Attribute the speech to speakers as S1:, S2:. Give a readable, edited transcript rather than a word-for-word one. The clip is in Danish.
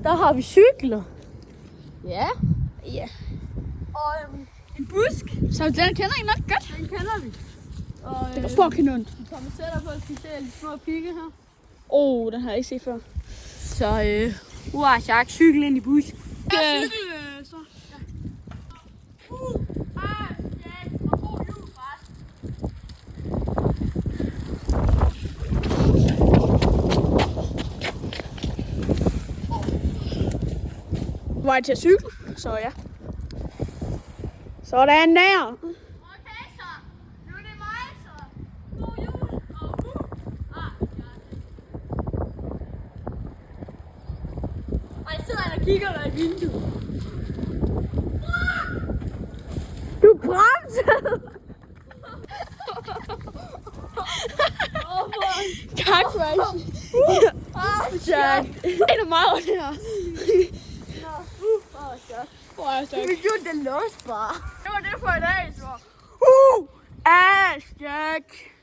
S1: Der har vi cykler.
S2: Ja.
S1: Ja. Og en busk.
S2: Så den kender I nok godt.
S1: Den kender vi. Og,
S2: Det var fucking ondt.
S1: kommer tættere på, at vi ser de små pigge her.
S2: Den har jeg ikke set før.
S1: Så Jacques, cykel ind i bus.
S2: Ja,
S1: Så.
S2: Vej til at cykle, så ja. Sådan der.
S1: Okay, så. Nu er det mig, så. God jul. Og jeg sidder og kigger dig i vinduet.
S2: Du bremser. Tak, Max. Jack. Det er da meget her.
S1: Vi gjorde det lås bare.
S2: Det var det for i dag, så.
S1: Ass, Jack.